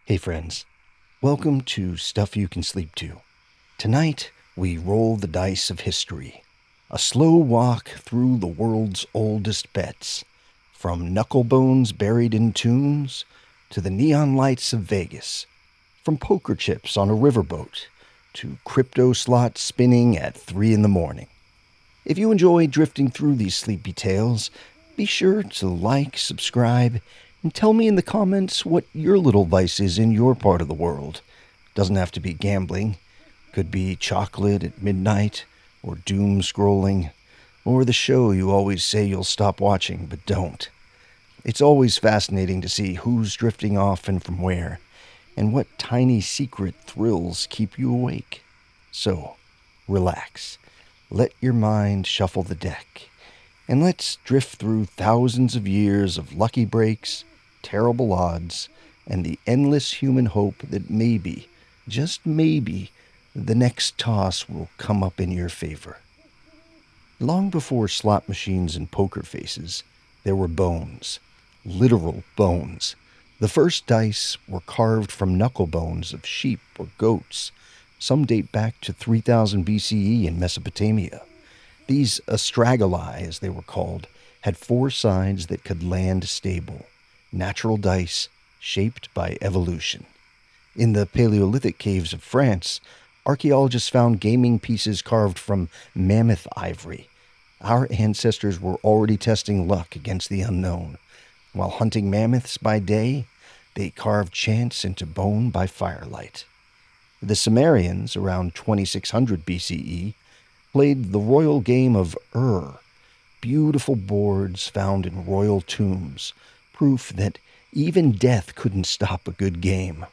Hey friends, welcome to Stuff You Can Sleep To. Tonight, we roll the dice of history. A slow walk through the world's oldest bets. From knucklebones buried in tombs to the neon lights of Vegas. From poker chips on a riverboat to crypto slots spinning at 3 in the morning. If you enjoy drifting through these sleepy tales, be sure to like, subscribe, and tell me in the comments what your little vice is in your part of the world. Doesn't have to be gambling. Could be chocolate at midnight, or doom scrolling, or the show you always say you'll stop watching but don't. It's always fascinating to see who's drifting off and from where, and what tiny secret thrills keep you awake. So, relax. Let your mind shuffle the deck, and let's drift through thousands of years of lucky breaks, terrible odds, and the endless human hope that maybe, just maybe, the next toss will come up in your favor. Long before slot machines and poker faces, there were bones. Literal bones. The first dice were carved from knuckle bones of sheep or goats. Some date back to 3000 BCE in Mesopotamia. These astragali, as they were called, had 4 sides that could land stable. Natural dice shaped by evolution. In the Paleolithic caves of France, archaeologists found gaming pieces carved from mammoth ivory. Our ancestors were already testing luck against the unknown. While hunting mammoths by day, they carved chance into bone by firelight. The Sumerians, around 2600 BCE, played the royal game of beautiful boards found in royal tombs, proof that even death couldn't stop a good game.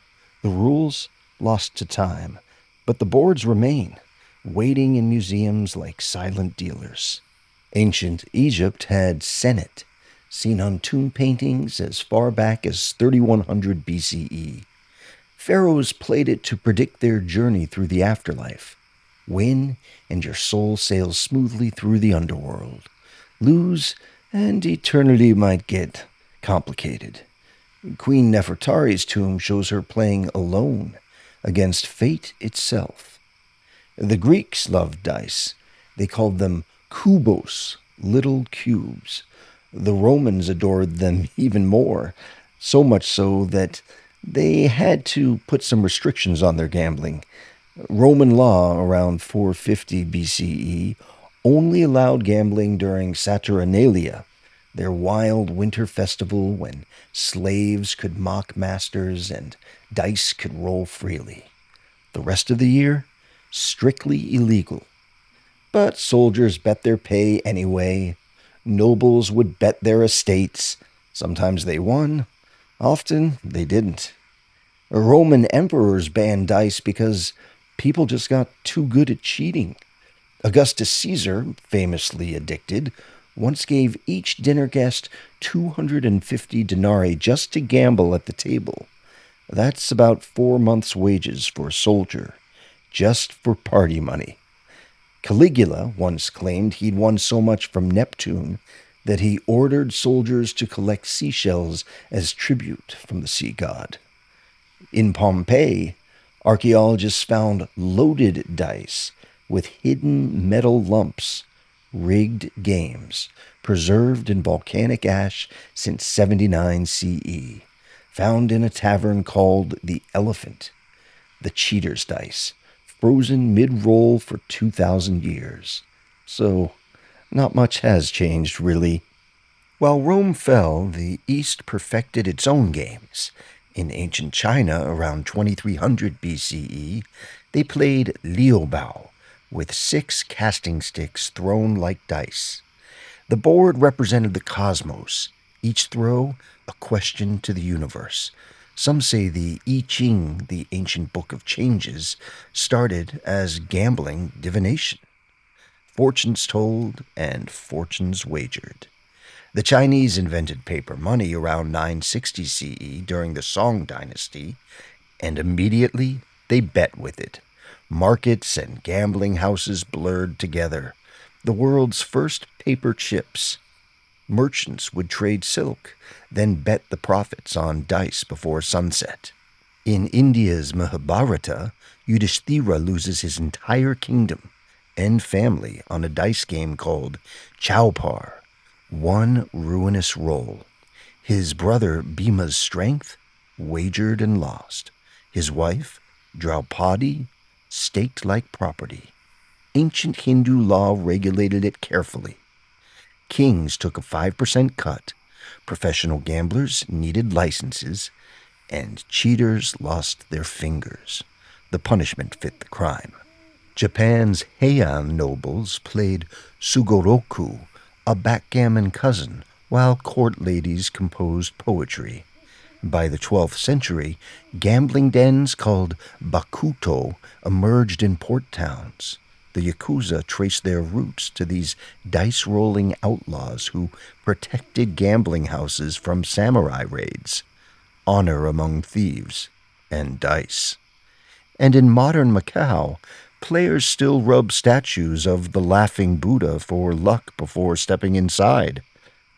The rules lost to time, but the boards remain, waiting in museums like silent dealers. Ancient Egypt had Senet, seen on tomb paintings as far back as 3100 BCE. Pharaohs played it to predict their journey through the afterlife. Win, and your soul sails smoothly through the underworld. Lose, and eternity might get complicated. Queen Nefertari's tomb shows her playing alone against fate itself. The Greeks loved dice. They called them kubos, little cubes. The Romans adored them even more, so much so that they had to put some restrictions on their gambling. Roman law around 450 BCE only allowed gambling during Saturnalia, their wild winter festival when slaves could mock masters and dice could roll freely. The rest of the year, strictly illegal. But soldiers bet their pay anyway. Nobles would bet their estates. Sometimes they won. Often they didn't. Roman emperors banned dice because people just got too good at cheating. Augustus Caesar, famously addicted, once gave each dinner guest 250 denarii just to gamble at the table. That's about 4 months' wages for a soldier, just for party money. Caligula once claimed he'd won so much from Neptune that he ordered soldiers to collect seashells as tribute from the sea god. In Pompeii, archaeologists found loaded dice with hidden metal lumps, rigged games, preserved in volcanic ash since 79 CE, found in a tavern called the Elephant. The cheater's dice, frozen mid-roll for 2,000 years. So, not much has changed, really. While Rome fell, the East perfected its own games. In ancient China, around 2300 BCE, they played liubao, with 6 casting sticks thrown like dice. The board represented the cosmos, each throw a question to the universe. Some say the I Ching, the ancient book of changes, started as gambling divination. Fortunes told and fortunes wagered. The Chinese invented paper money around 960 CE during the Song dynasty, and immediately they bet with it. Markets and gambling houses blurred together. The world's first paper chips. Merchants would trade silk, then bet the profits on dice before sunset. In India's Mahabharata, Yudhishthira loses his entire kingdom and family on a dice game called Chowpar, one ruinous roll. His brother Bhima's strength, wagered and lost. His wife, Draupadi, staked like property. Ancient Hindu law regulated it carefully. Kings took a 5% cut, professional gamblers needed licenses, and cheaters lost their fingers. The punishment fit the crime. Japan's Heian nobles played Sugoroku, a backgammon cousin, while court ladies composed poetry. By the 12th century, gambling dens called bakuto emerged in port towns. The Yakuza traced their roots to these dice-rolling outlaws who protected gambling houses from samurai raids, honor among thieves, and dice. And in modern Macau, players still rub statues of the Laughing Buddha for luck before stepping inside.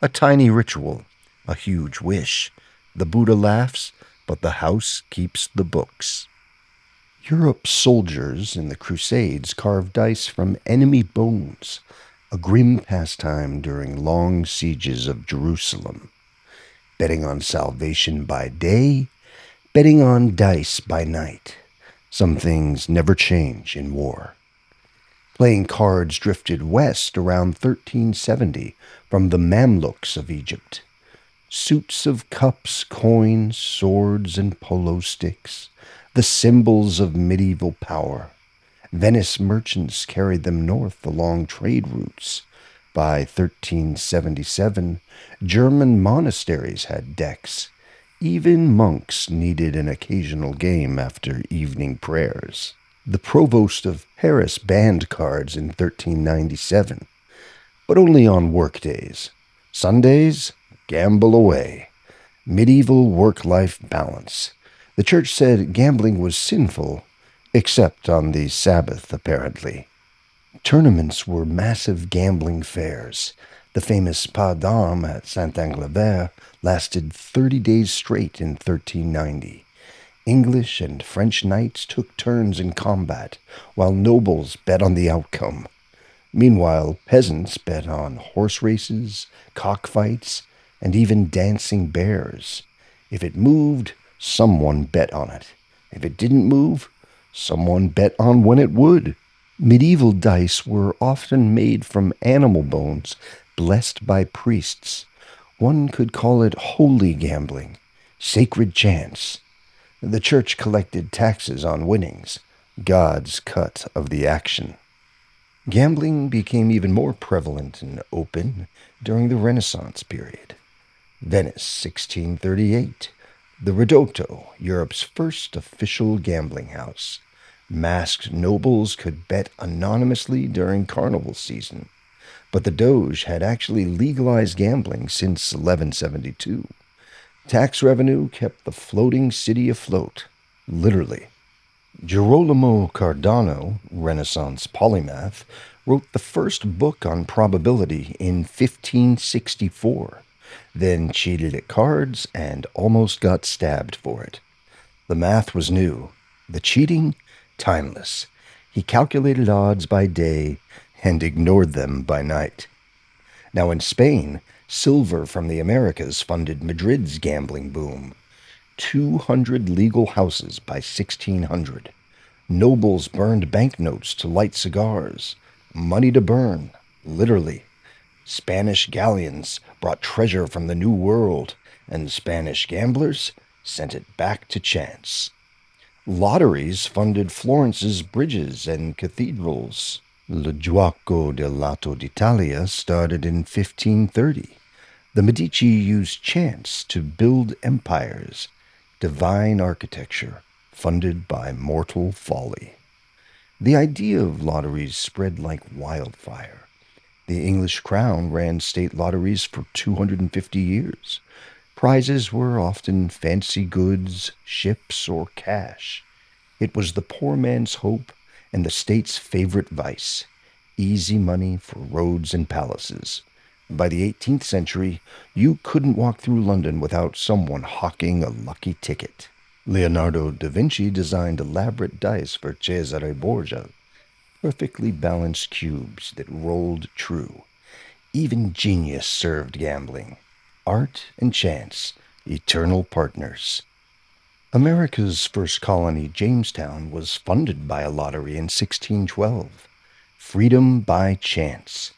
A tiny ritual, a huge wish. The Buddha laughs, but the house keeps the books. Europe's soldiers in the Crusades carved dice from enemy bones, a grim pastime during long sieges of Jerusalem. Betting on salvation by day, betting on dice by night. Some things never change in war. Playing cards drifted west around 1370 from the Mamluks of Egypt. Suits of cups, coins, swords, and polo sticks, the symbols of medieval power. Venice merchants carried them north along trade routes. By 1377, German monasteries had decks. Even monks needed an occasional game after evening prayers. The provost of Paris banned cards in 1397, but only on workdays. Sundays, gamble away. Medieval work-life balance. The church said gambling was sinful, except on the Sabbath, apparently. Tournaments were massive gambling fairs. The famous Pas d'Armes at Saint-Anglebert lasted 30 days straight in 1390. English and French knights took turns in combat, while nobles bet on the outcome. Meanwhile, peasants bet on horse races, cockfights, and even dancing bears. If it moved, someone bet on it. If it didn't move, someone bet on when it would. Medieval dice were often made from animal bones blessed by priests. One could call it holy gambling, sacred chance. The church collected taxes on winnings, God's cut of the action. Gambling became even more prevalent and open during the Renaissance period. Venice, 1638. The Ridotto, Europe's first official gambling house. Masked nobles could bet anonymously during carnival season, but the Doge had actually legalized gambling since 1172. Tax revenue kept the floating city afloat, literally. Girolamo Cardano, Renaissance polymath, wrote the first book on probability in 1564, then cheated at cards and almost got stabbed for it. The math was new, the cheating timeless. He calculated odds by day and ignored them by night. Now in Spain, silver from the Americas funded Madrid's gambling boom. 200 legal houses by 1600. Nobles burned banknotes to light cigars. Money to burn, literally. Spanish galleons brought treasure from the New World, and Spanish gamblers sent it back to chance. Lotteries funded Florence's bridges and cathedrals. Il Gioco del Lato d'Italia started in 1530. The Medici used chance to build empires, divine architecture funded by mortal folly. The idea of lotteries spread like wildfire. The English crown ran state lotteries for 250 years. Prizes were often fancy goods, ships, or cash. It was the poor man's hope and the state's favorite vice, easy money for roads and palaces. By the 18th century, you couldn't walk through London without someone hawking a lucky ticket. Leonardo da Vinci designed elaborate dice for Cesare Borgia, perfectly balanced cubes that rolled true. Even genius served gambling. Art and chance, eternal partners. America's first colony, Jamestown, was funded by a lottery in 1612. Freedom by chance.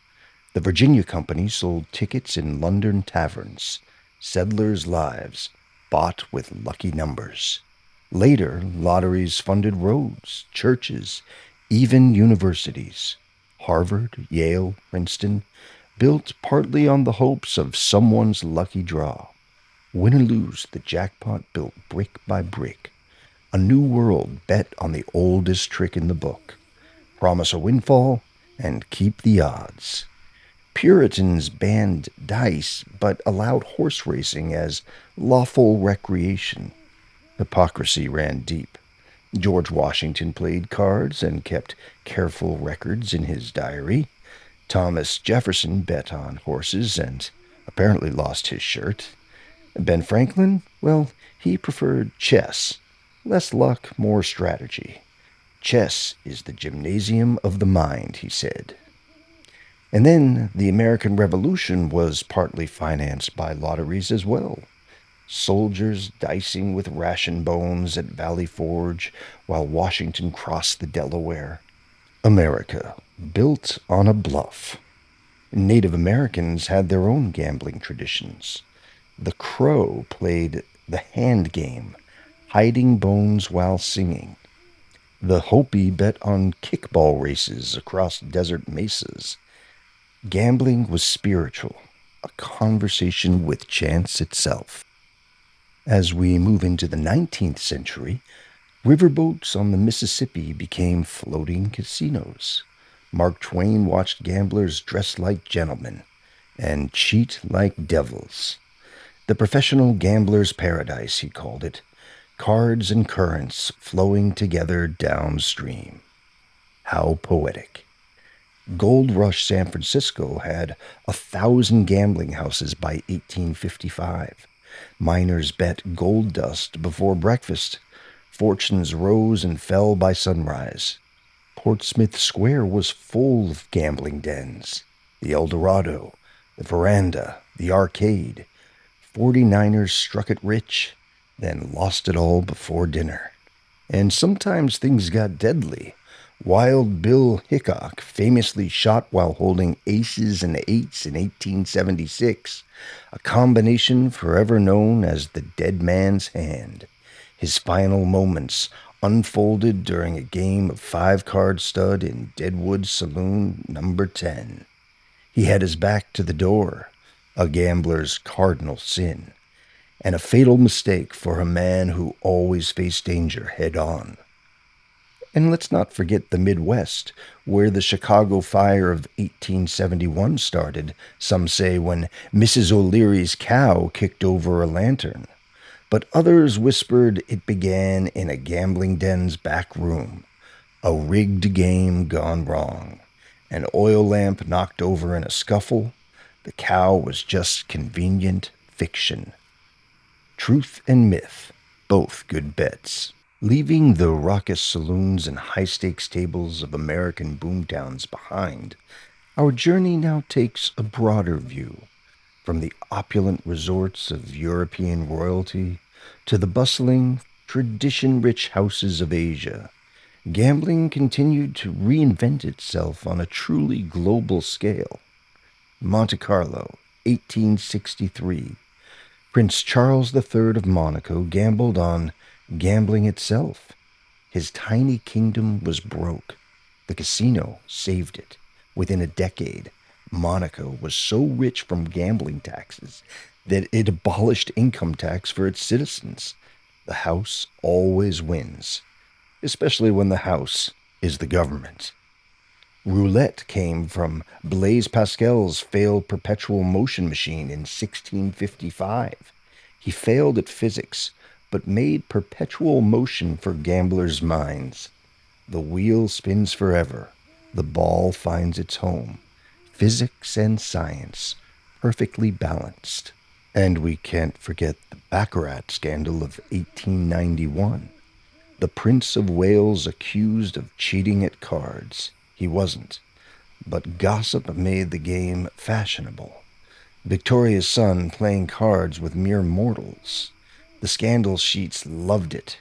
The Virginia Company sold tickets in London taverns. Settlers' lives bought with lucky numbers. Later, lotteries funded roads, churches, even universities. Harvard, Yale, Princeton, built partly on the hopes of someone's lucky draw. Win or lose, the jackpot built brick by brick. A new world bet on the oldest trick in the book. Promise a windfall and keep the odds. Puritans banned dice but allowed horse racing as lawful recreation. Hypocrisy ran deep. George Washington played cards and kept careful records in his diary. Thomas Jefferson bet on horses and apparently lost his shirt. Ben Franklin, well, he preferred chess. Less luck, more strategy. Chess is the gymnasium of the mind, he said. And then the American Revolution was partly financed by lotteries as well. Soldiers dicing with ration bones at Valley Forge while Washington crossed the Delaware. America, built on a bluff. Native Americans had their own gambling traditions. The Crow played the hand game, hiding bones while singing. The Hopi bet on kickball races across desert mesas. Gambling was spiritual, a conversation with chance itself. As we move into the 19th century, riverboats on the Mississippi became floating casinos. Mark Twain watched gamblers dress like gentlemen and cheat like devils. The professional gambler's paradise, he called it. Cards and currents flowing together downstream. How poetic. Gold Rush San Francisco had 1,000 gambling houses by 1855. Miners bet gold dust before breakfast. Fortunes rose and fell by sunrise. Portsmouth Square was full of gambling dens. The El Dorado, the Veranda, the Arcade. 49ers struck it rich, then lost it all before dinner. And sometimes things got deadly. Wild Bill Hickok famously shot while holding aces and eights in 1876, a combination forever known as the dead man's hand. His final moments unfolded during a game of five-card stud in Deadwood Saloon number 10. He had his back to the door, a gambler's cardinal sin, and a fatal mistake for a man who always faced danger head-on. And let's not forget the Midwest, where the Chicago fire of 1871 started, some say when Mrs. O'Leary's cow kicked over a lantern. But others whispered it began in a gambling den's back room, a rigged game gone wrong, an oil lamp knocked over in a scuffle. The cow was just convenient fiction. Truth and myth, both good bets. Leaving the raucous saloons and high-stakes tables of American boomtowns behind, our journey now takes a broader view, from the opulent resorts of European royalty to the bustling, tradition-rich houses of Asia. Gambling continued to reinvent itself on a truly global scale. Monte Carlo, 1863. Prince Charles III of Monaco gambled on gambling itself. His tiny kingdom was broke. The casino saved it. Within a decade, Monaco was so rich from gambling taxes that it abolished income tax for its citizens. The house always wins, especially when the house is the government. Roulette came from Blaise Pascal's failed perpetual motion machine in 1655. He failed at physics, but made perpetual motion for gamblers' minds. The wheel spins forever. The ball finds its home. Physics and science, perfectly balanced. And we can't forget the Baccarat scandal of 1891. The Prince of Wales accused of cheating at cards. He wasn't, but gossip made the game fashionable. Victoria's son playing cards with mere mortals. The scandal sheets loved it.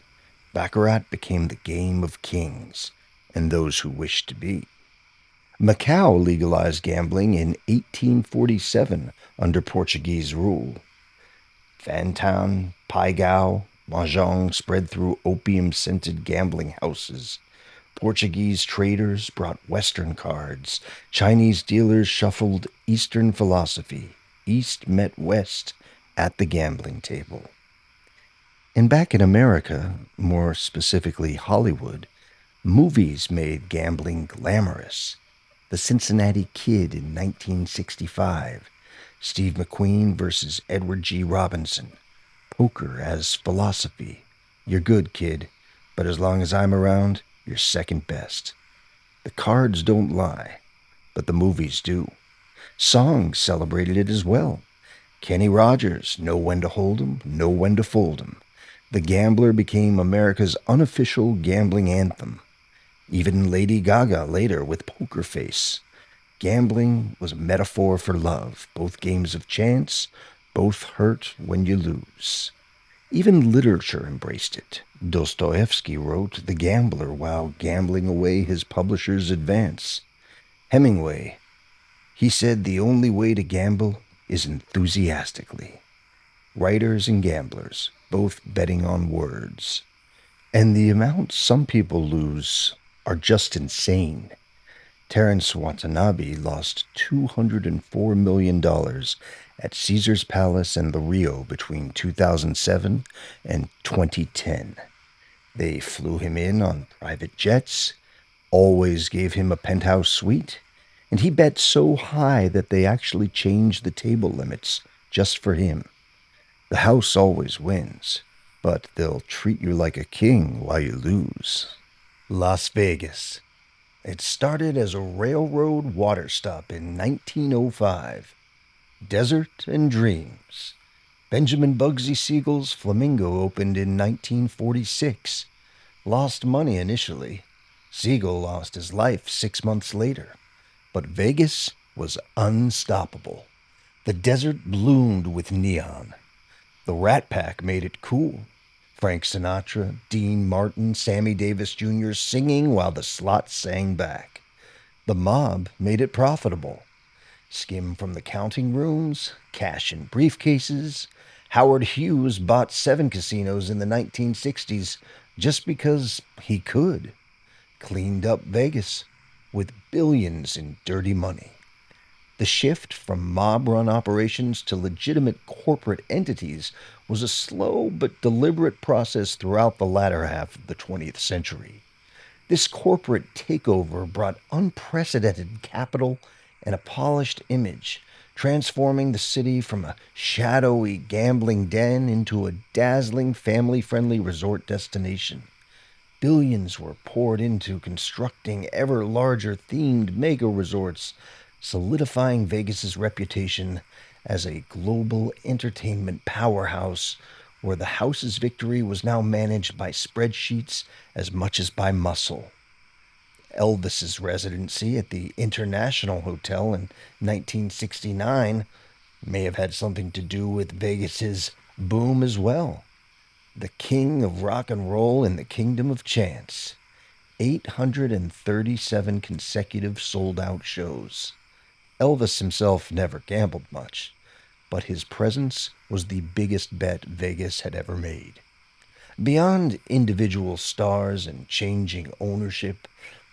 Baccarat became the game of kings and those who wished to be. Macau legalized gambling in 1847 under Portuguese rule. Fantan, Paigao, Mahjong spread through opium-scented gambling houses. Portuguese traders brought Western cards. Chinese dealers shuffled Eastern philosophy. East met West at the gambling table. And back in America, more specifically Hollywood, movies made gambling glamorous. The Cincinnati Kid in 1965, Steve McQueen versus Edward G. Robinson, poker as philosophy. You're good, kid, but as long as I'm around, you're second best. The cards don't lie, but the movies do. Songs celebrated it as well. Kenny Rogers, Know When to Hold 'em, Know When to Fold 'em. The Gambler became America's unofficial gambling anthem. Even Lady Gaga later with Poker Face. Gambling was a metaphor for love, both games of chance, both hurt when you lose. Even literature embraced it. Dostoevsky wrote The Gambler while gambling away his publisher's advance. Hemingway, he said the only way to gamble is enthusiastically. Writers and gamblers, both betting on words. And the amounts some people lose are just insane. Terence Watanabe lost $204 million at Caesar's Palace and the Rio between 2007 and 2010. They flew him in on private jets, always gave him a penthouse suite, and he bet so high that they actually changed the table limits just for him. The house always wins, but they'll treat you like a king while you lose. Las Vegas. It started as a railroad water stop in 1905. Desert and Dreams. Benjamin Bugsy Siegel's Flamingo opened in 1946. Lost money initially. Siegel lost his life 6 months later. But Vegas was unstoppable. The desert bloomed with neon. The Rat Pack made it cool. Frank Sinatra, Dean Martin, Sammy Davis Jr. singing while the slots sang back. The mob made it profitable. Skim from the counting rooms, cash in briefcases. Howard Hughes bought 7 casinos in the 1960s just because he could. Cleaned up Vegas with billions in dirty money. The shift from mob-run operations to legitimate corporate entities was a slow but deliberate process throughout the latter half of the 20th century. This corporate takeover brought unprecedented capital and a polished image, transforming the city from a shadowy gambling den into a dazzling family-friendly resort destination. Billions were poured into constructing ever larger themed mega resorts, solidifying Vegas's reputation as a global entertainment powerhouse where the house's victory was now managed by spreadsheets as much as by muscle. Elvis's residency at the International Hotel in 1969 may have had something to do with Vegas's boom as well. The king of rock and roll in the kingdom of chance. 837 consecutive sold-out shows. Elvis himself never gambled much, but his presence was the biggest bet Vegas had ever made. Beyond individual stars and changing ownership,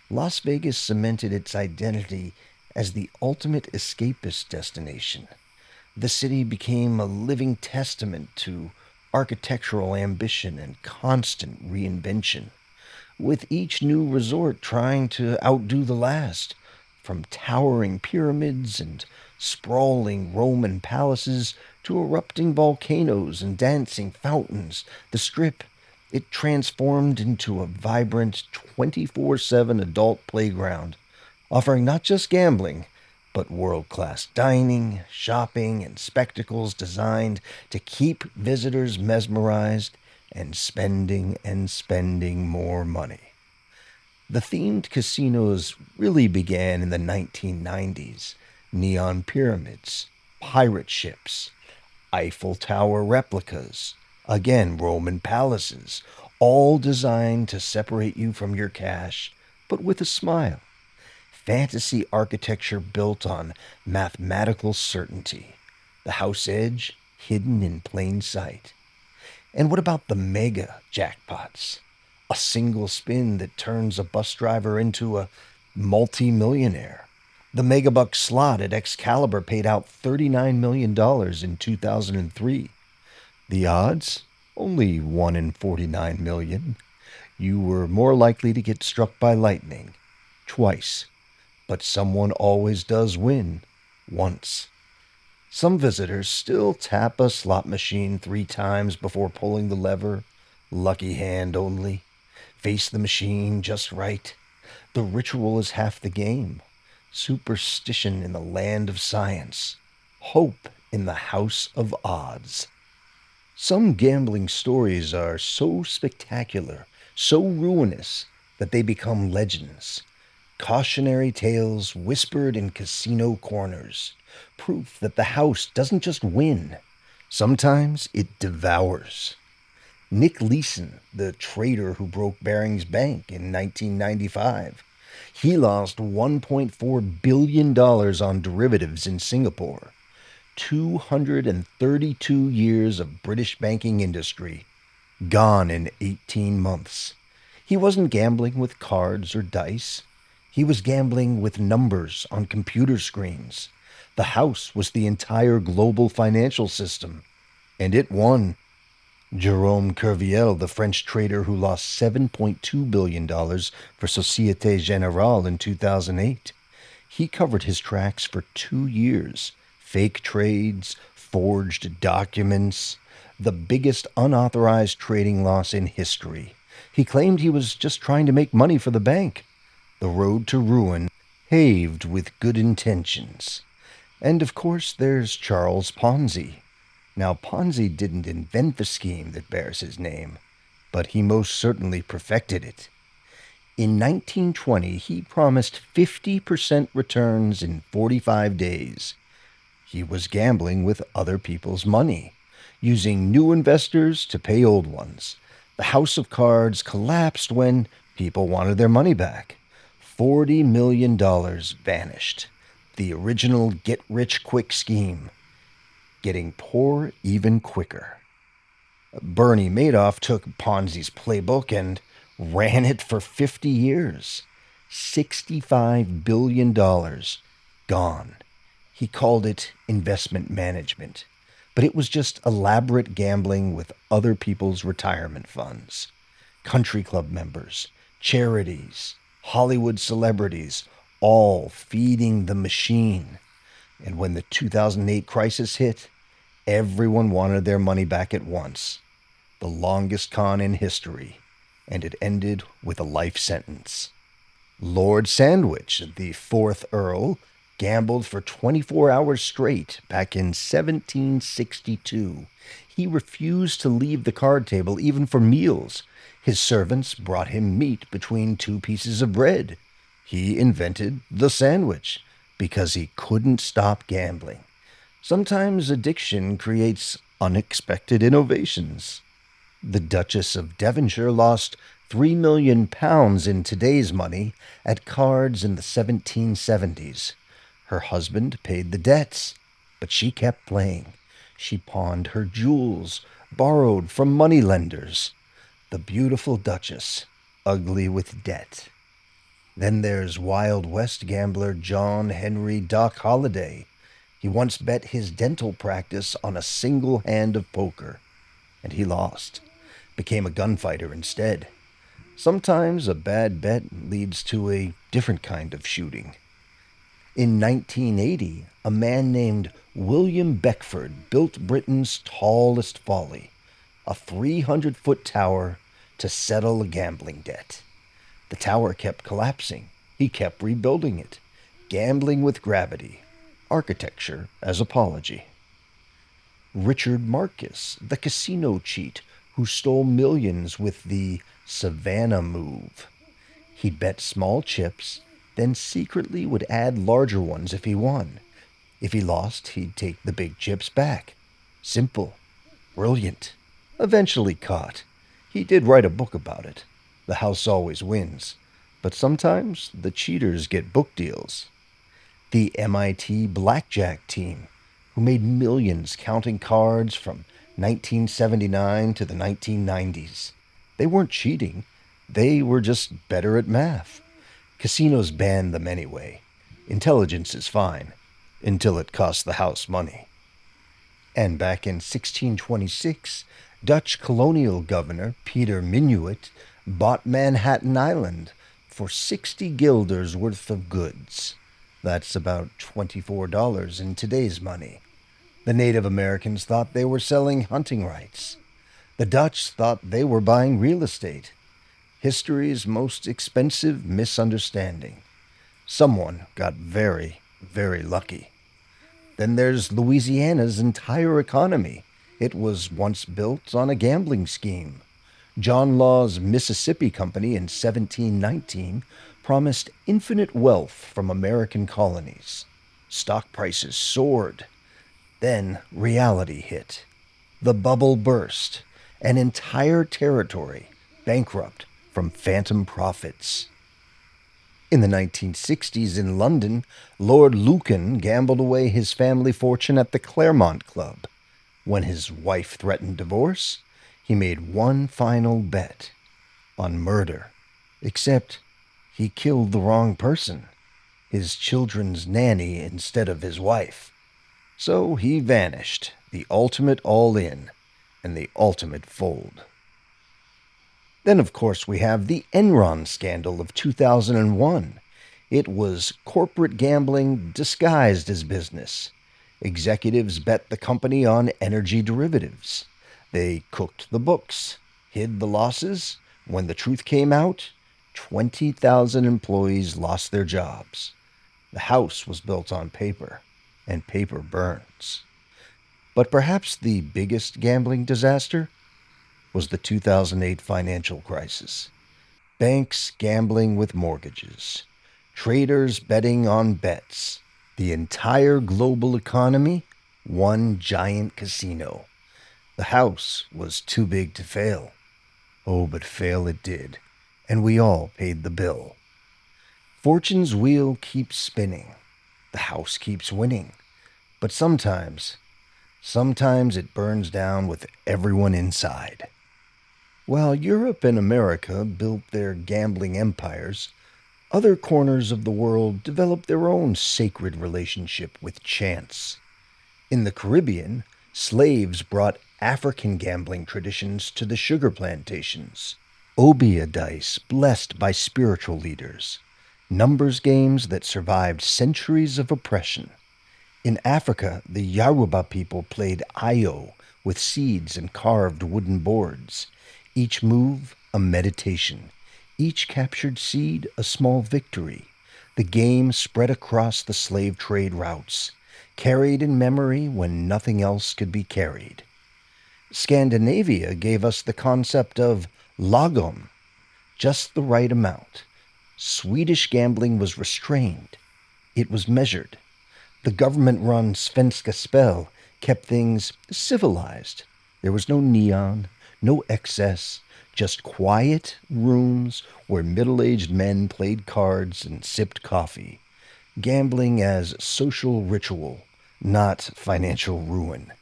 Las Vegas cemented its identity as the ultimate escapist destination. The city became a living testament to architectural ambition and constant reinvention, with each new resort trying to outdo the last. From towering pyramids and sprawling Roman palaces to erupting volcanoes and dancing fountains, the Strip, it transformed into a vibrant 24/7 adult playground, offering not just gambling, but world-class dining, shopping, and spectacles designed to keep visitors mesmerized and spending more money. The themed casinos really began in the 1990s. Neon pyramids, pirate ships, Eiffel Tower replicas, again, Roman palaces, all designed to separate you from your cash, but with a smile. Fantasy architecture built on mathematical certainty. The house edge hidden in plain sight. And what about the mega jackpots? A single spin that turns a bus driver into a multi-millionaire. The megabuck slot at Excalibur paid out $39 million in 2003. The odds? Only 1 in 49 million. You were more likely to get struck by lightning. Twice. But someone always does win. Once. Some visitors still tap a slot machine 3 times before pulling the lever. Lucky hand only. Face the machine just right. The ritual is half the game. Superstition in the land of science. Hope in the house of odds. Some gambling stories are so spectacular, so ruinous, that they become legends. Cautionary tales whispered in casino corners. Proof that the house doesn't just win. Sometimes it devours. Nick Leeson, the trader who broke Barings Bank in 1995. He lost $1.4 billion on derivatives in Singapore. 232 years of British banking industry gone in 18 months. He wasn't gambling with cards or dice. He was gambling with numbers on computer screens. The house was the entire global financial system, and it won. Jerome Kerviel, the French trader who lost $7.2 billion for Societe Generale in 2008. He covered his tracks for 2 years. Fake trades, forged documents, the biggest unauthorized trading loss in history. He claimed he was just trying to make money for the bank. The road to ruin, paved with good intentions. And of course, there's Charles Ponzi. Now, Ponzi didn't invent the scheme that bears his name, but he most certainly perfected it. In 1920, he promised 50% returns in 45 days. He was gambling with other people's money, using new investors to pay old ones. The house of cards collapsed when people wanted their money back. $40 million vanished. The original get-rich-quick scheme. Getting poor even quicker. Bernie Madoff took Ponzi's playbook and ran it for 50 years. $65 billion gone. He called it investment management, but it was just elaborate gambling with other people's retirement funds. Country club members, charities, Hollywood celebrities, all feeding the machine. And when the 2008 crisis hit, everyone wanted their money back at once. The longest con in history, and it ended with a life sentence. Lord Sandwich, the 4th Earl, gambled for 24 hours straight back in 1762. He refused to leave the card table even for meals. His servants brought him meat between 2 pieces of bread. He invented the sandwich because he couldn't stop gambling. Sometimes addiction creates unexpected innovations. The Duchess of Devonshire lost £3 million in today's money at cards in the 1770s. Her husband paid the debts, but she kept playing. She pawned her jewels, borrowed from moneylenders. The beautiful Duchess, ugly with debt. Then there's Wild West gambler John Henry Doc Holliday. He once bet his dental practice on a single hand of poker, and he lost. Became a gunfighter instead. Sometimes a bad bet leads to a different kind of shooting. In 1980, a man named William Beckford built Britain's tallest folly, a 300-foot tower to settle a gambling debt. The tower kept collapsing. He kept rebuilding it, gambling with gravity, architecture as apology. Richard Marcus, the casino cheat who stole millions with the Savannah move. He'd bet small chips, then secretly would add larger ones if he won. If he lost, he'd take the big chips back. Simple, brilliant, eventually caught. He did write a book about it. The house always wins, but sometimes the cheaters get book deals. The MIT blackjack team, who made millions counting cards from 1979 to the 1990s. They weren't cheating, they were just better at math. Casinos banned them anyway. Intelligence is fine, until it costs the house money. And back in 1626, Dutch colonial governor Peter Minuit bought Manhattan Island for 60 guilders worth of goods. That's about $24 in today's money. The Native Americans thought they were selling hunting rights. The Dutch thought they were buying real estate. History's most expensive misunderstanding. Someone got very, very lucky. Then there's Louisiana's entire economy. It was once built on a gambling scheme. John Law's Mississippi Company in 1719 promised infinite wealth from American colonies. Stock prices soared. Then reality hit. The bubble burst. An entire territory bankrupt from phantom profits. In the 1960s in London, Lord Lucan gambled away his family fortune at the Claremont Club. When his wife threatened divorce, he made one final bet on murder. Except he killed the wrong person, his children's nanny instead of his wife. So he vanished, the ultimate all-in and the ultimate fold. Then, of course, we have the Enron scandal of 2001. It was corporate gambling disguised as business. Executives bet the company on energy derivatives. They cooked the books, hid the losses. When the truth came out, 20,000 employees lost their jobs. The house was built on paper, and paper burns. But perhaps the biggest gambling disaster was the 2008 financial crisis. Banks gambling with mortgages, traders betting on bets, the entire global economy, one giant casino. The house was too big to fail. Oh, but fail it did, and we all paid the bill. Fortune's wheel keeps spinning. The house keeps winning. But sometimes it burns down with everyone inside. While Europe and America built their gambling empires, other corners of the world developed their own sacred relationship with chance. In the Caribbean, slaves brought African gambling traditions to the sugar plantations. Obia dice blessed by spiritual leaders. Numbers games that survived centuries of oppression. In Africa, the Yoruba people played Ayo with seeds and carved wooden boards. Each move, a meditation. Each captured seed, a small victory. The game spread across the slave trade routes, carried in memory when nothing else could be carried. Scandinavia gave us the concept of lagom, just the right amount. Swedish gambling was restrained. It was measured. The government-run Svenska Spel kept things civilized. There was no neon, no excess, just quiet rooms where middle-aged men played cards and sipped coffee. Gambling as social ritual, not financial ruin.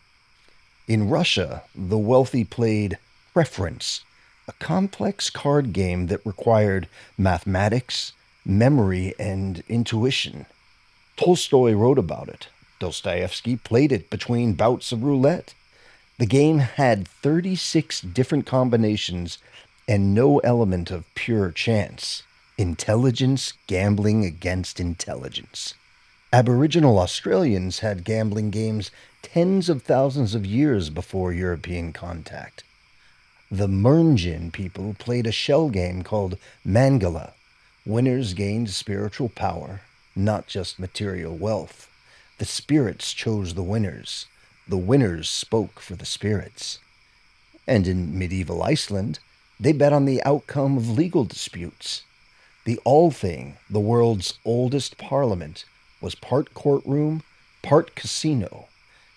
In Russia, the wealthy played Preference, a complex card game that required mathematics, memory, and intuition. Tolstoy wrote about it. Dostoevsky played it between bouts of roulette. The game had 36 different combinations and no element of pure chance. Intelligence gambling against intelligence. Aboriginal Australians had gambling games tens of thousands of years before European contact. The Mernjin people played a shell game called Mangala. Winners gained spiritual power, not just material wealth. The spirits chose the winners. The winners spoke for the spirits. And in medieval Iceland, they bet on the outcome of legal disputes. The Althing, the world's oldest parliament, was part courtroom, part casino.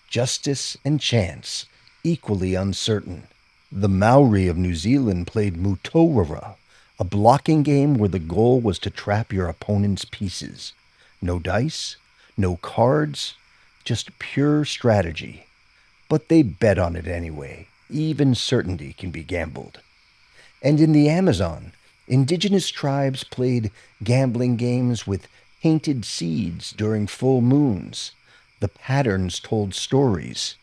Justice and chance, equally uncertain. The Maori of New Zealand played Mutorara, a blocking game where the goal was to trap your opponent's pieces. No dice, no cards, just pure strategy. But they bet on it anyway. Even certainty can be gambled. And in the Amazon, indigenous tribes played gambling games with painted seeds during full moons. The patterns told stories,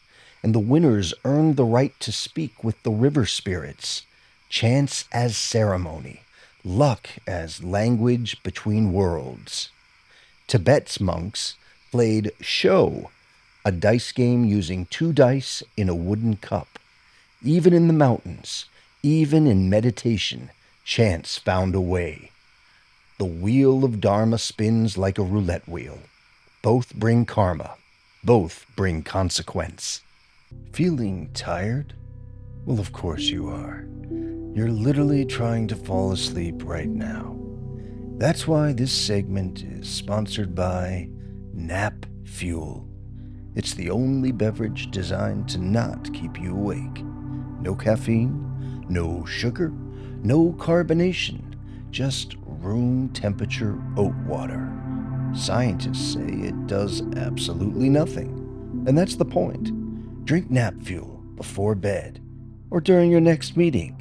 and the winners earned the right to speak with the river spirits. Chance as ceremony, luck as language between worlds. Tibet's monks played show, a dice game using 2 dice in a wooden cup. Even in the mountains, even in meditation, chance found a way. The wheel of Dharma spins like a roulette wheel. Both bring karma. Both bring consequence. Feeling tired? Well, of course you are. You're literally trying to fall asleep right now. That's why this segment is sponsored by Nap Fuel. It's the only beverage designed to not keep you awake. No caffeine, no sugar, no carbonation, just room temperature oat water. Scientists say it does absolutely nothing, and that's the point. Drink Nap Fuel before bed or during your next meeting.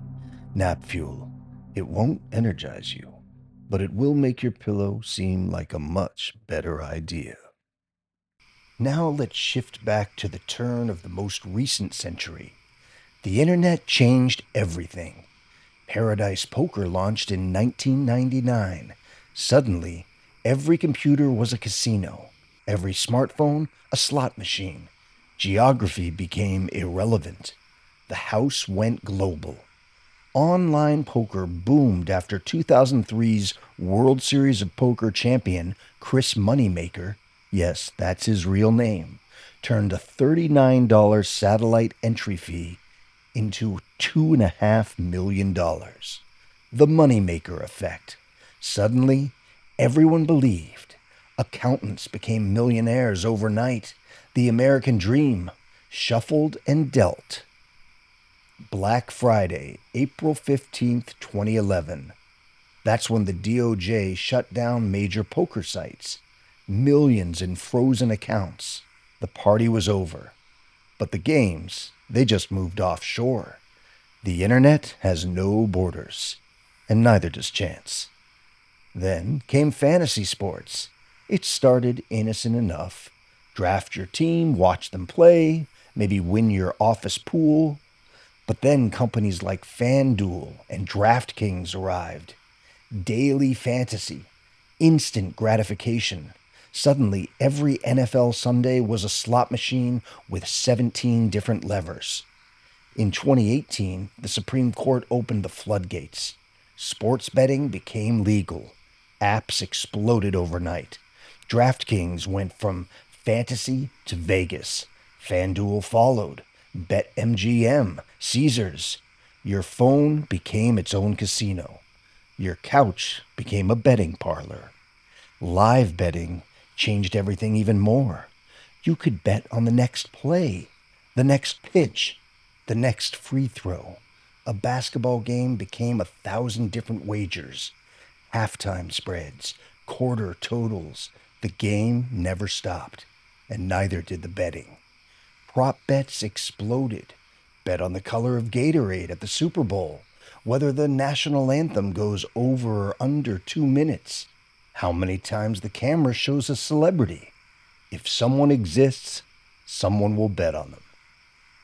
Nap Fuel. It won't energize you, but it will make your pillow seem like a much better idea. Now let's shift back to the turn of the most recent century. The internet changed everything. Paradise Poker launched in 1999. Suddenly, every computer was a casino, every smartphone a slot machine. Geography became irrelevant. The house went global. Online poker boomed after 2003's World Series of Poker champion Chris Moneymaker, yes, that's his real name, turned a $39 satellite entry fee into $2.5 million. The Moneymaker effect. Suddenly, everyone believed. Accountants became millionaires overnight. The American dream shuffled and dealt. Black Friday, April 15th, 2011. That's when the DOJ shut down major poker sites. Millions in frozen accounts. The party was over. But the games, they just moved offshore. The internet has no borders, and neither does chance. Then came fantasy sports. It started innocent enough. Draft your team, watch them play, maybe win your office pool. But then companies like FanDuel and DraftKings arrived. Daily fantasy, instant gratification. Suddenly, every NFL Sunday was a slot machine with 17 different levers. In 2018, the Supreme Court opened the floodgates. Sports betting became legal. Apps exploded overnight. DraftKings went from fantasy to Vegas. FanDuel followed. BetMGM, Caesars. Your phone became its own casino. Your couch became a betting parlor. Live betting changed everything even more. You could bet on the next play, the next pitch, the next free throw. A basketball game became 1,000 different wagers, halftime spreads, quarter totals. The game never stopped, and neither did the betting. Prop bets exploded. Bet on the color of Gatorade at the Super Bowl, whether the national anthem goes over or under 2 minutes, how many times the camera shows a celebrity. If someone exists, someone will bet on them.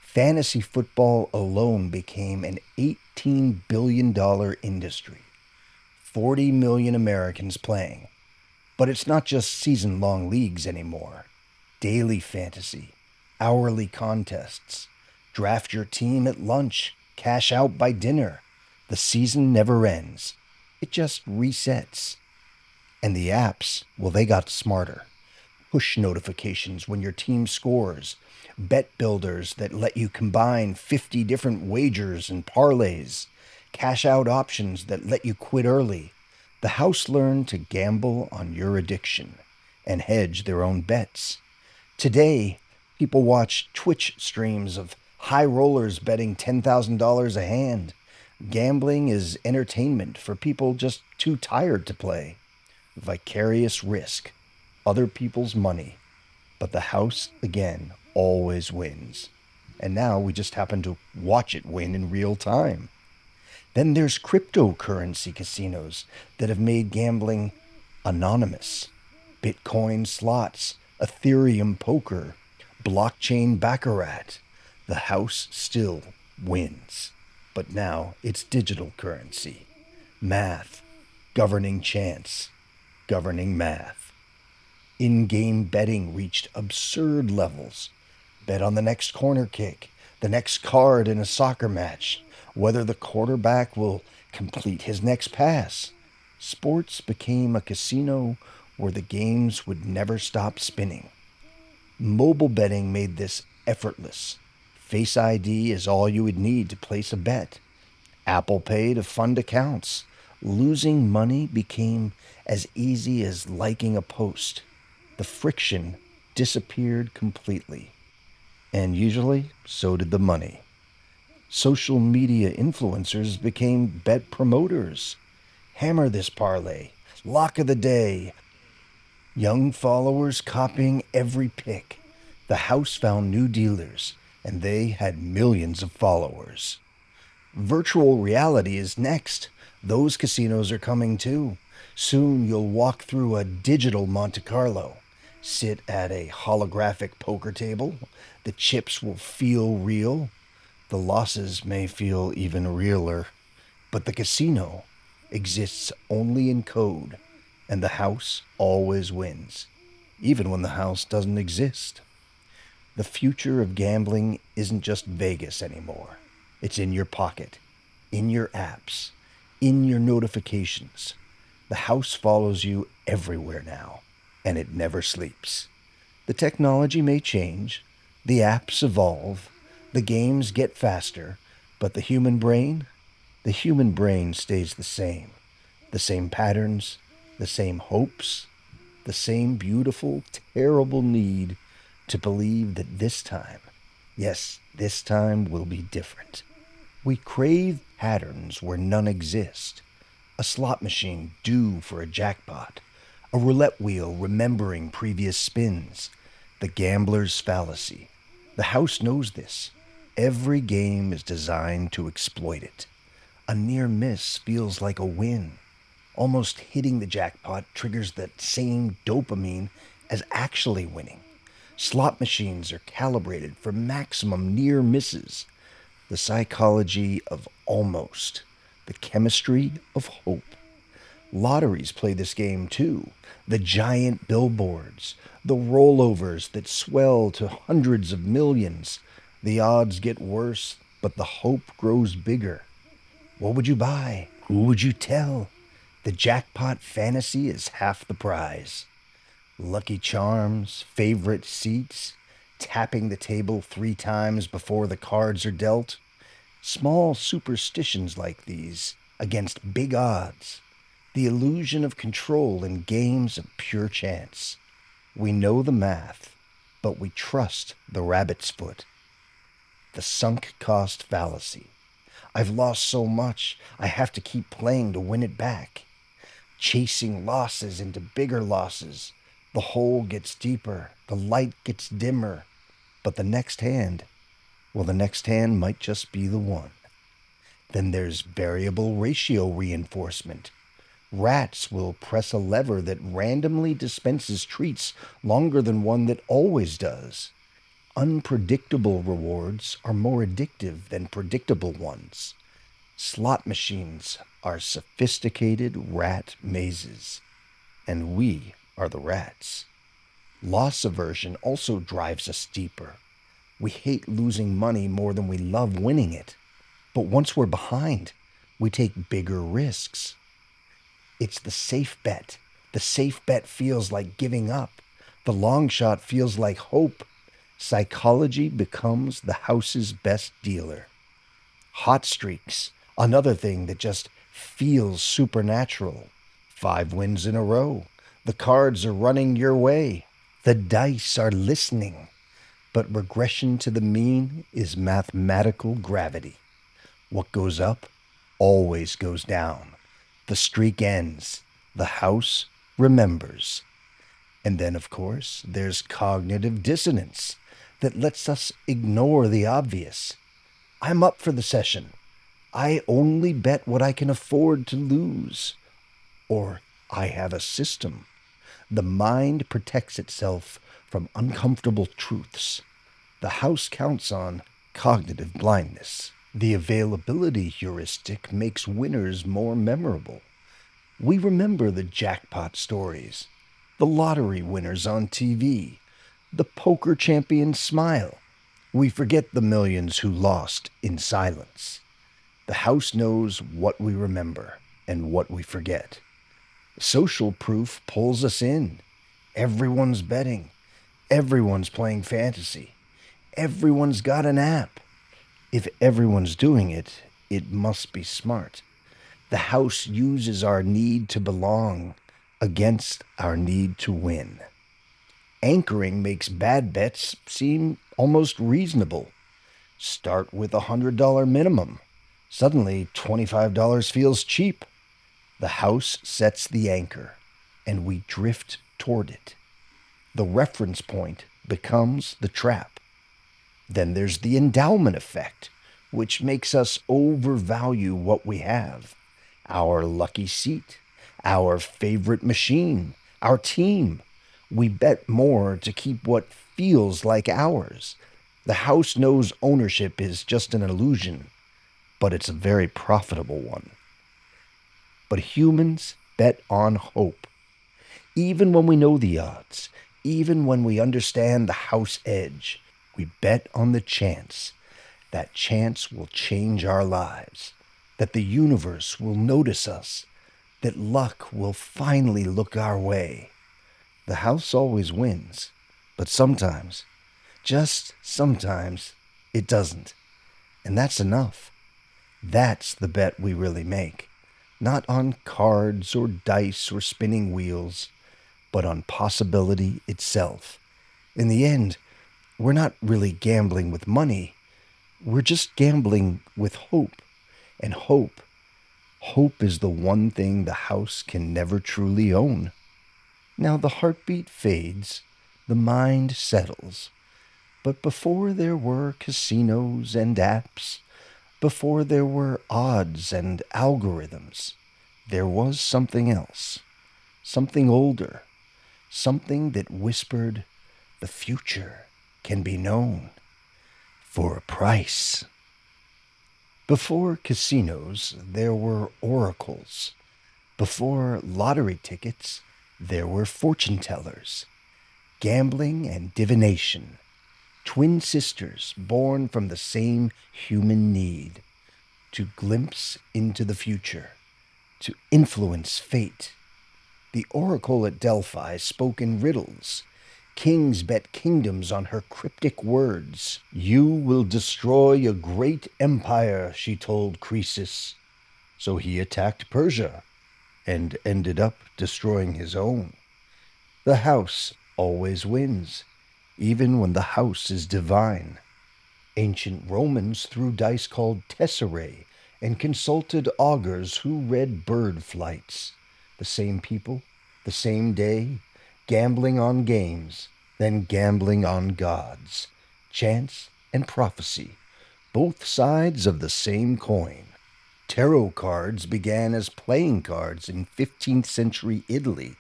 Fantasy football alone became an $18 billion industry. 40 million Americans playing. But it's not just season-long leagues anymore. Daily fantasy, hourly contests. Draft your team at lunch, cash out by dinner. The season never ends. It just resets. And the apps, well, they got smarter. push notifications when your team scores, bet builders that let you combine 50 different wagers and parlays, cash out options that let you quit early. The house learned to gamble on your addiction and hedge their own bets. Today, people watch Twitch streams of high rollers betting $10,000 a hand. Gambling is entertainment for people just too tired to play. Vicarious risk, other people's money, but the house, again, always wins. And now we just happen to watch it win in real time. Then there's cryptocurrency casinos that have made gambling anonymous. Bitcoin slots, Ethereum poker, blockchain baccarat. The house still wins. But now it's digital currency. Math, governing chance, governing math. In-game betting reached absurd levels. Bet on the next corner kick, the next card in a soccer match, whether the quarterback will complete his next pass. Sports became a casino where the games would never stop spinning. Mobile betting made this effortless. Face ID is all you would need to place a bet. Apple Pay to fund accounts. Losing money became as easy as liking a post. The friction disappeared completely. And usually, so did the money. Social media influencers became bet promoters. Hammer this parlay. Lock of the day. Young followers copying every pick. The house found new dealers, and they had millions of followers. Virtual reality is next. Those casinos are coming too. Soon you'll walk through a digital Monte Carlo, sit at a holographic poker table. The chips will feel real. The losses may feel even realer. But the casino exists only in code, and the house always wins, even when the house doesn't exist. The future of gambling isn't just Vegas anymore. It's in your pocket, in your apps, in your notifications. The house follows you everywhere now, and it never sleeps. The technology may change, the apps evolve, the games get faster, but the human brain stays the same. The same patterns, the same hopes, the same beautiful, terrible need to believe that this time, yes, this time will be different. We crave patterns where none exist. A slot machine due for a jackpot. A roulette wheel remembering previous spins. The gambler's fallacy. The house knows this. Every game is designed to exploit it. A near miss feels like a win. Almost hitting the jackpot triggers that same dopamine as actually winning. Slot machines are calibrated for maximum near misses. The psychology of almost. The chemistry of hope. Lotteries play this game too. The giant billboards, the rollovers that swell to hundreds of millions. The odds get worse, but the hope grows bigger. What would you buy? Who would you tell? The jackpot fantasy is half the prize. Lucky charms, favorite seats, tapping the table 3 times before the cards are dealt. Small superstitions like these against big odds. The illusion of control in games of pure chance. We know the math, but we trust the rabbit's foot. The sunk cost fallacy. I've lost so much, I have to keep playing to win it back. Chasing losses into bigger losses. The hole gets deeper, the light gets dimmer. But the next hand might just be the one. Then there's variable ratio reinforcement. Rats will press a lever that randomly dispenses treats longer than one that always does. Unpredictable rewards are more addictive than predictable ones. Slot machines are sophisticated rat mazes, and we are the rats. Loss aversion also drives us deeper. We hate losing money more than we love winning it. But once we're behind, we take bigger risks. It's the safe bet. The safe bet feels like giving up. The long shot feels like hope. Psychology becomes the house's best dealer. Hot streaks, another thing that just feels supernatural. 5 wins in a row. The cards are running your way. The dice are listening. But regression to the mean is mathematical gravity. What goes up always goes down. The streak ends. The house remembers. And then, of course, there's cognitive dissonance that lets us ignore the obvious. I'm up for the session. I only bet what I can afford to lose. Or I have a system. The mind protects itself from uncomfortable truths. The house counts on cognitive blindness. The availability heuristic makes winners more memorable. We remember the jackpot stories, the lottery winners on TV, the poker champion's smile. We forget the millions who lost in silence. The house knows what we remember and what we forget. Social proof pulls us in. Everyone's betting. Everyone's playing fantasy. Everyone's got an app. If everyone's doing it, it must be smart. The house uses our need to belong against our need to win. Anchoring makes bad bets seem almost reasonable. Start with $100 minimum. Suddenly, $25 feels cheap. The house sets the anchor, and we drift toward it. The reference point becomes the trap. Then there's the endowment effect, which makes us overvalue what we have. Our lucky seat, our favorite machine, our team. We bet more to keep what feels like ours. The house knows ownership is just an illusion, but it's a very profitable one. But humans bet on hope. Even when we know the odds, even when we understand the house edge, we bet on the chance. That chance will change our lives, that the universe will notice us, that luck will finally look our way. The house always wins, but sometimes, just sometimes, it doesn't. And that's enough. That's the bet we really make. Not on cards or dice or spinning wheels, but on possibility itself. In the end, we're not really gambling with money. We're just gambling with hope. And hope is the one thing the house can never truly own. Now the heartbeat fades, the mind settles. But before there were casinos and apps, before there were odds and algorithms, there was something else, something older, something that whispered, the future can be known for a price. Before casinos, there were oracles. Before lottery tickets, there were fortune tellers. Gambling and divination, twin sisters born from the same human need to glimpse into the future, to influence fate. The oracle at Delphi spoke in riddles. Kings bet kingdoms on her cryptic words. You will destroy a great empire, she told Croesus. So he attacked Persia and ended up destroying his own. The house always wins, even when the house is divine. Ancient Romans threw dice called tesserae and consulted augurs who read bird flights. The same people, the same day, gambling on games, then gambling on gods. Chance and prophecy, both sides of the same coin. Tarot cards began as playing cards in 15th century Italy.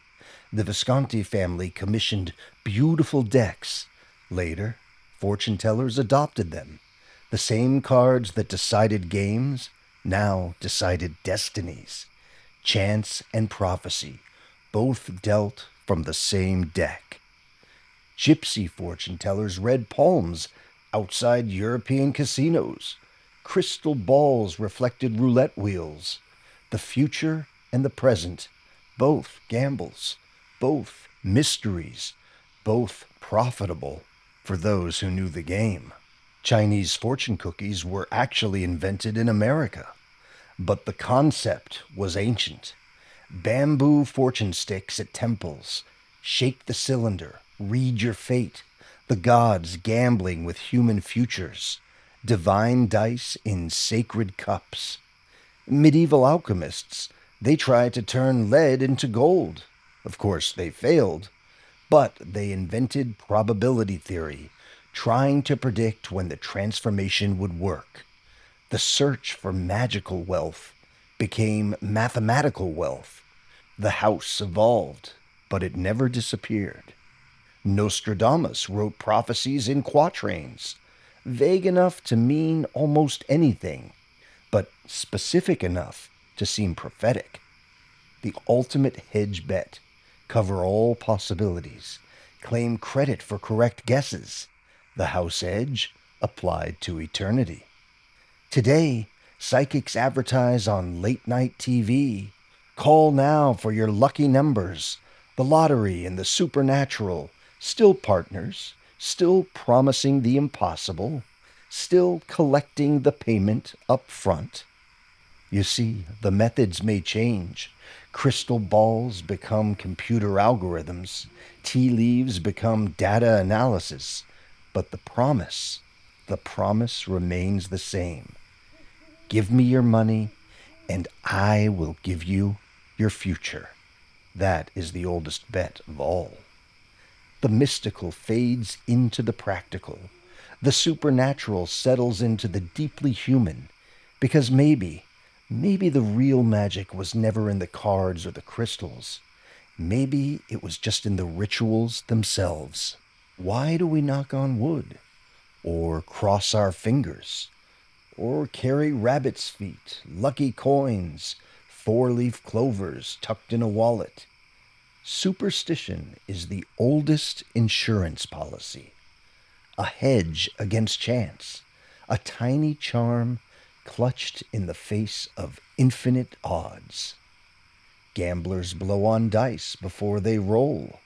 The Visconti family commissioned beautiful decks. Later, fortune tellers adopted them. The same cards that decided games now decided destinies. Chance and prophecy, both dealt from the same deck. Gypsy fortune tellers read palms outside European casinos. Crystal balls reflected roulette wheels. The future and the present, both gambles, both mysteries, both profitable for those who knew the game. Chinese fortune cookies were actually invented in America, but the concept was ancient. Bamboo fortune sticks at temples. Shake the cylinder. Read your fate. The gods gambling with human futures. Divine dice in sacred cups. Medieval alchemists, they tried to turn lead into gold. Of course, they failed, but they invented probability theory, trying to predict when the transformation would work. The search for magical wealth became mathematical wealth. The house evolved, but it never disappeared. Nostradamus wrote prophecies in quatrains, vague enough to mean almost anything, but specific enough to seem prophetic. The ultimate hedge bet: cover all possibilities, claim credit for correct guesses. The house edge applied to eternity. Today, psychics advertise on late night TV. Call now for your lucky numbers. The lottery and the supernatural, still partners, still promising the impossible, still collecting the payment up front. You see, the methods may change. Crystal balls become computer algorithms. Tea leaves become data analysis. But the promise remains the same. Give me your money, and I will give you your future. That is the oldest bet of all. The mystical fades into the practical. The supernatural settles into the deeply human, because maybe the real magic was never in the cards or the crystals. Maybe it was just in the rituals themselves. Why do we knock on wood? Or cross our fingers? Or carry rabbit's feet, lucky coins, four-leaf clovers tucked in a wallet? Superstition is the oldest insurance policy. A hedge against chance. A tiny charm clutched in the face of infinite odds. Gamblers blow on dice before they roll.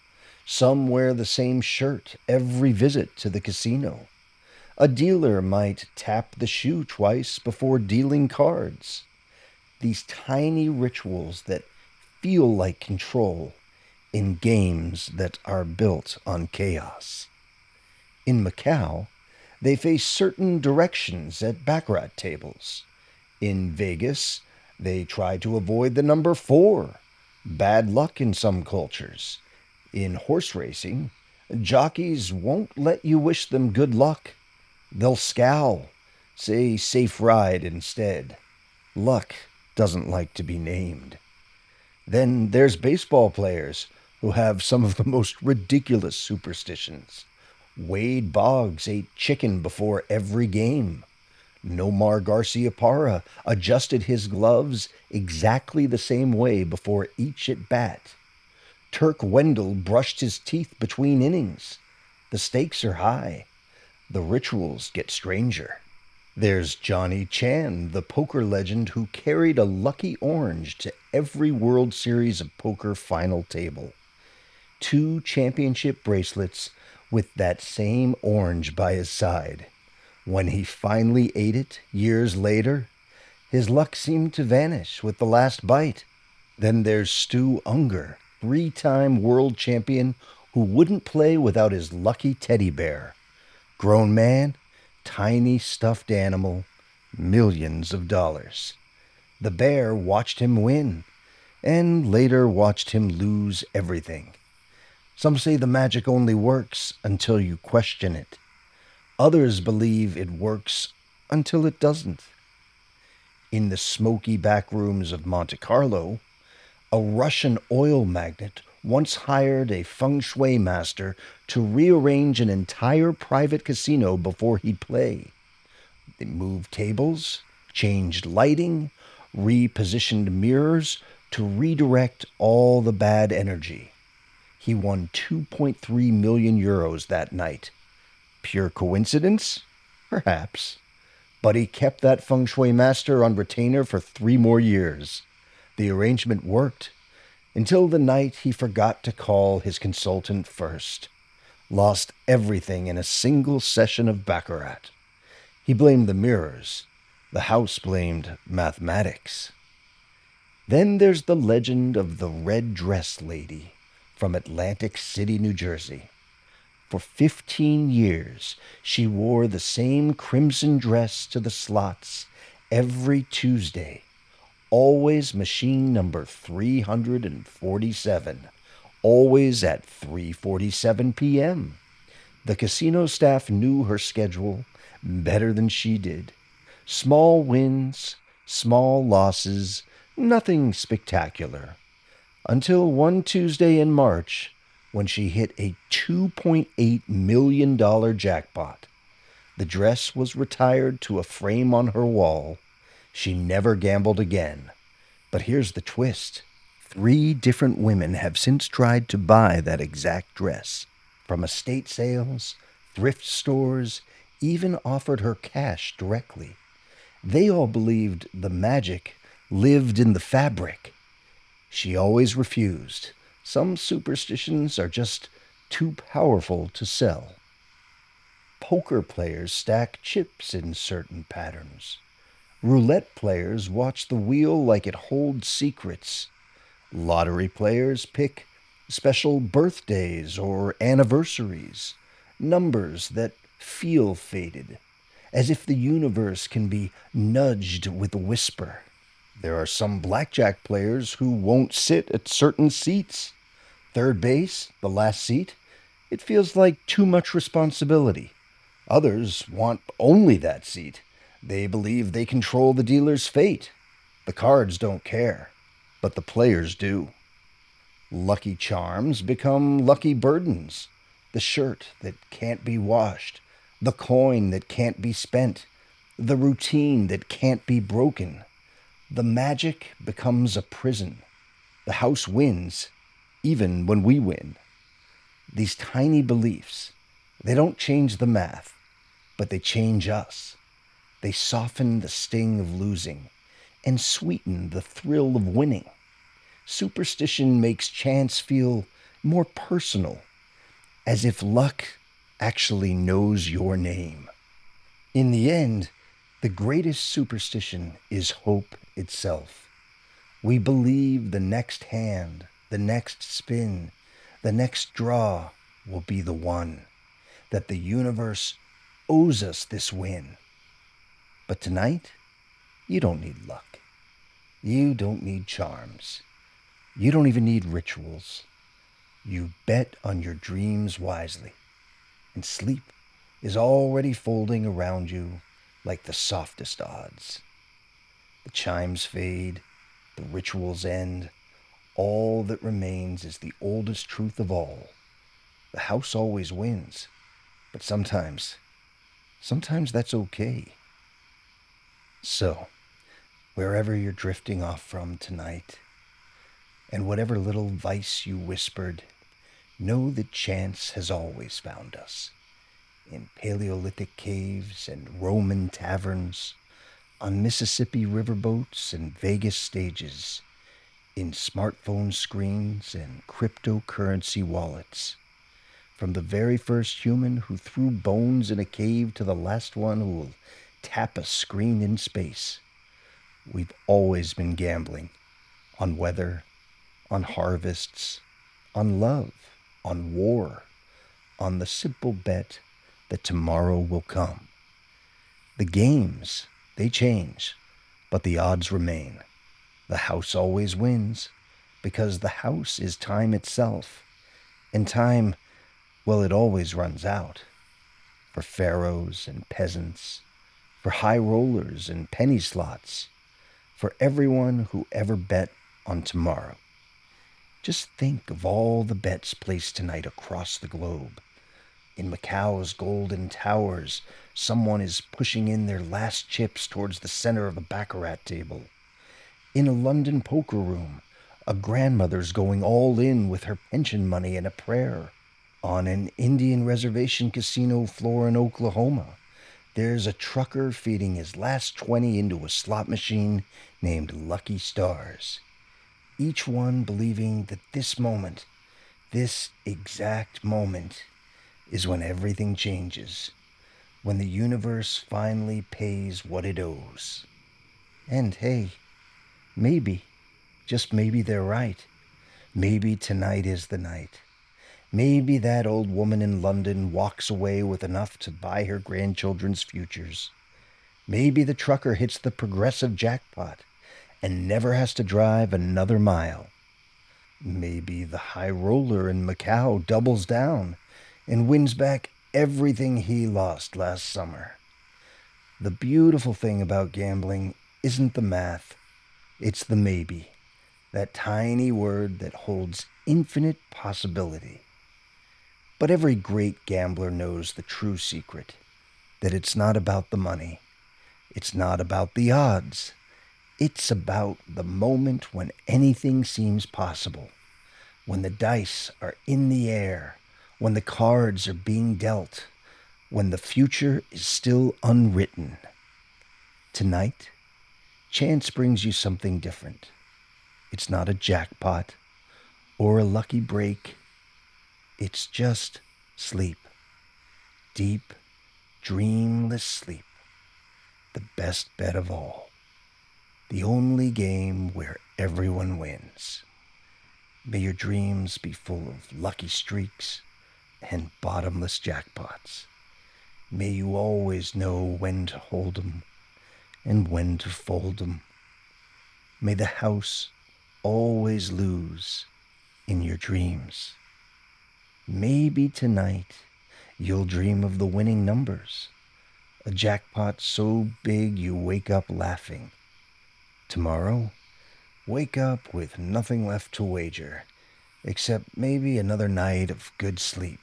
Some wear the same shirt every visit to the casino. A dealer might tap the shoe twice before dealing cards. These tiny rituals that feel like control in games that are built on chaos. In Macau, they face certain directions at baccarat tables. In Vegas, they try to avoid the number 4. Bad luck in some cultures. In horse racing, jockeys won't let you wish them good luck. They'll scowl, say safe ride instead. Luck doesn't like to be named. Then there's baseball players who have some of the most ridiculous superstitions. Wade Boggs ate chicken before every game. Nomar Garciaparra adjusted his gloves exactly the same way before each at bat. Turk Wendell brushed his teeth between innings. The stakes are high. The rituals get stranger. There's Johnny Chan, the poker legend who carried a lucky orange to every World Series of Poker final table. 2 championship bracelets with that same orange by his side. When he finally ate it years later, his luck seemed to vanish with the last bite. Then there's Stu Unger, 3-time world champion who wouldn't play without his lucky teddy bear. Grown man, tiny stuffed animal, millions of dollars. The bear watched him win, and later watched him lose everything. Some say the magic only works until you question it. Others believe it works until it doesn't. In the smoky back rooms of Monte Carlo, a Russian oil magnate once hired a feng shui master to rearrange an entire private casino before he'd play. They moved tables, changed lighting, repositioned mirrors to redirect all the bad energy. He won 2.3 million euros that night. Pure coincidence? Perhaps. But he kept that feng shui master on retainer for 3 more years. The arrangement worked, until the night he forgot to call his consultant first. lost everything in a single session of baccarat. He blamed the mirrors. The house blamed mathematics. Then there's the legend of the red dress lady from Atlantic City, New Jersey. For 15 years, she wore the same crimson dress to the slots every Tuesday, always machine number 347, always at 3:47 p.m. The casino staff knew her schedule better than she did. Small wins, small losses, nothing spectacular. Until one Tuesday in March, when she hit a $2.8 million jackpot. The dress was retired to a frame on her wall. She never gambled again. But here's the twist. 3 different women have since tried to buy that exact dress. From estate sales, thrift stores, even offered her cash directly. They all believed the magic lived in the fabric. She always refused. Some superstitions are just too powerful to sell. Poker players stack chips in certain patterns. Roulette players watch the wheel like it holds secrets. Lottery players pick special birthdays or anniversaries, numbers that feel fated, as if the universe can be nudged with a whisper. There are some blackjack players who won't sit at certain seats. Third base, the last seat, it feels like too much responsibility. Others want only that seat. They believe they control the dealer's fate. The cards don't care, but the players do. Lucky charms become lucky burdens. The shirt that can't be washed, the coin that can't be spent, the routine that can't be broken. The magic becomes a prison. The house wins, even when we win. These tiny beliefs, they don't change the math, but they change us. They soften the sting of losing and sweeten the thrill of winning. Superstition makes chance feel more personal, as if luck actually knows your name. In the end, the greatest superstition is hope itself. We believe the next hand, the next spin, the next draw will be the one, that the universe owes us this win. But tonight, you don't need luck. You don't need charms. You don't even need rituals. You bet on your dreams wisely, and sleep is already folding around you like the softest odds. The chimes fade, the rituals end. All that remains is the oldest truth of all. The house always wins, but sometimes that's okay. So, wherever you're drifting off from tonight, and whatever little vice you whispered, know that chance has always found us. In Paleolithic caves and Roman taverns, on Mississippi riverboats and Vegas stages, in smartphone screens and cryptocurrency wallets. From the very first human who threw bones in a cave to the last one who will tap a screen in space, we've always been gambling on weather, on harvests, on love, on war, on the simple bet that tomorrow will come. The games, they change, but the odds remain. The house always wins, because the house is time itself. And time, well, it always runs out. For pharaohs and peasants, for high rollers and penny slots, for everyone who ever bet on tomorrow. Just think of all the bets placed tonight across the globe. In Macau's golden towers, someone is pushing in their last chips towards the center of a baccarat table. In a London poker room, a grandmother's going all in with her pension money and a prayer. On an Indian reservation casino floor in Oklahoma, there's a trucker feeding his last 20 into a slot machine named Lucky Stars. Each one believing that this moment, this exact moment, is when everything changes, when the universe finally pays what it owes. And hey, maybe, just maybe they're right. Maybe tonight is the night. Maybe that old woman in London walks away with enough to buy her grandchildren's futures. Maybe the trucker hits the progressive jackpot and never has to drive another mile. Maybe the high roller in Macau doubles down and wins back everything he lost last summer. The beautiful thing about gambling isn't the math, it's the maybe, that tiny word that holds infinite possibility. But every great gambler knows the true secret, that it's not about the money, it's not about the odds, it's about the moment when anything seems possible, when the dice are in the air, when the cards are being dealt, when the future is still unwritten. Tonight, chance brings you something different. It's not a jackpot or a lucky break. It's just sleep. Deep, dreamless sleep. The best bet of all. The only game where everyone wins. May your dreams be full of lucky streaks and bottomless jackpots. May you always know when to hold 'em and when to fold 'em. May the house always lose in your dreams. Maybe tonight you'll dream of the winning numbers, a jackpot so big you wake up laughing. Tomorrow, wake up with nothing left to wager, except maybe another night of good sleep,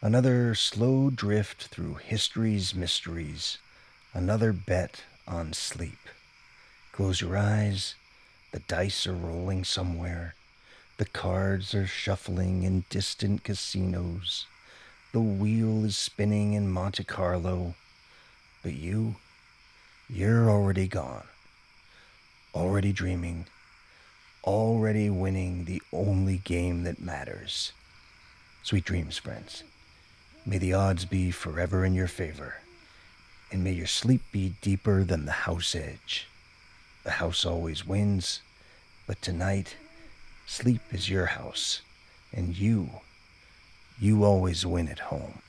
another slow drift through history's mysteries, another bet on sleep. Close your eyes, the dice are rolling somewhere, the cards are shuffling in distant casinos, the wheel is spinning in Monte Carlo, but you're already gone, already dreaming, already winning the only game that matters. Sweet dreams, friends. May the odds be forever in your favor, and may your sleep be deeper than the house edge. The house always wins, but tonight, sleep is your house, and you always win at home.